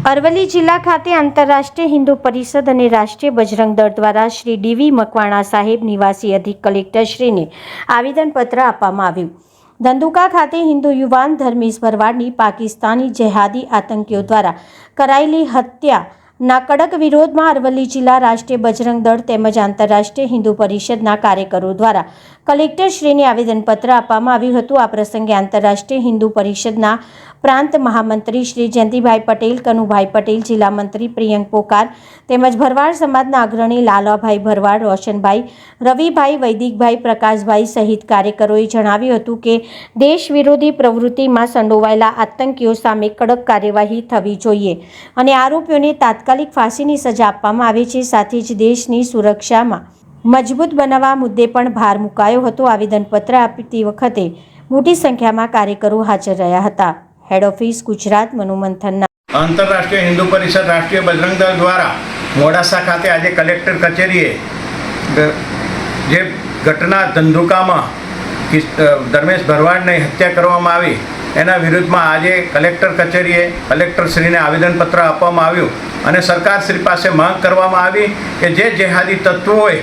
અરવલ્લી જિલ્લા ખાતે આંતરરાષ્ટ્રીય હિન્દુ પરિષદ અને રાષ્ટ્રીય બજરંગ દળ દ્વારા શ્રી ડીવી મકવાણા સાહેબ નિવાસી અધિક કલેક્ટરશ્રીને આવેદનપત્ર આપવામાં આવ્યું। ધંધુકા ખાતે હિન્દુ યુવાન ધર્મેશ ભરવાડની પાકિસ્તાની જેહાદી આતંકીઓ દ્વારા કરાયેલી હત્યાના કડક વિરોધમાં અરવલ્લી જિલ્લા રાષ્ટ્રીય બજરંગ દળ તેમજ આંતરરાષ્ટ્રીય હિન્દુ પરિષદના કાર્યકરો દ્વારા કલેક્ટરશ્રીને આવેદનપત્ર આપવામાં આવ્યું હતું। આ પ્રસંગે આંતરરાષ્ટ્રીય હિન્દુ પરિષદના પ્રાંત મહામંત્રી શ્રી જયંતિભાઈ પટેલ, કનુભાઈ પટેલ, જિલ્લા મંત્રી પ્રિયંક પોકાર તેમજ ભરવાડ સમાજના અગ્રણી લાલાભાઈ ભરવાડ, રોશનભાઈ, રવિભાઈ, વૈદિકભાઈ, પ્રકાશભાઈ સહિત કાર્યકરોએ જણાવ્યું હતું કે દેશ વિરોધી પ્રવૃત્તિમાં સંડોવાયેલા આતંકીઓ સામે કડક કાર્યવાહી થવી જોઈએ અને આરોપીઓને તાત્કાલિક ફાંસીની સજા આપવામાં આવે છે। સાથે જ દેશની સુરક્ષામાં મજબૂત બનાવવા મુદ્દે પણ ભાર મુકાયો હતો। આવેદનપત્ર આપતી વખતે મોટી સંખ્યામાં કાર્યકરો હાજર રહ્યા હતા। हेड ऑफिस गुजरात मनोमंथन आंतरराष्ट्रीय हिंदू परिषद राष्ट्रीय बजरंग दल द्वारा मोडासा खाते आज कलेक्टर कचेरीए जे घटना धंधुकामां धर्मेश भरवाडनी हत्या करवामां आवी एना विरुद्धमां आज कलेक्टर कचेरीए कलेक्टरश्रीने आवेदनपत्र आपवामां आव्युं अने सरकारश्री पासे मांग करवामां आवी के जे जेहादी तत्वोए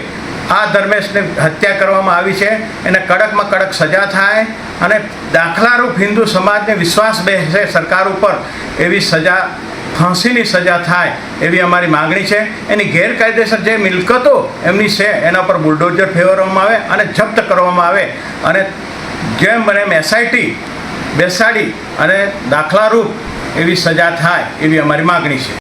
आ धर्मेशने हत्या करवामां आवी छे एने कड़कमां कड़क सजा थाय અને દાખલારૂપ હિન્દુ સમાજને વિશ્વાસ બેસે સરકાર ઉપર એવી સજા, ફાંસીની સજા થાય એવી અમારી માગણી છે। એની ગેરકાયદેસર જે મિલકતો એમની છે એના પર બુલડોઝર ફેરવવામાં આવે અને જપ્ત કરવામાં આવે અને જેમ બને એમ એસઆઈટી બેસાડી અને દાખલારૂપ એવી સજા થાય એવી અમારી માગણી છે।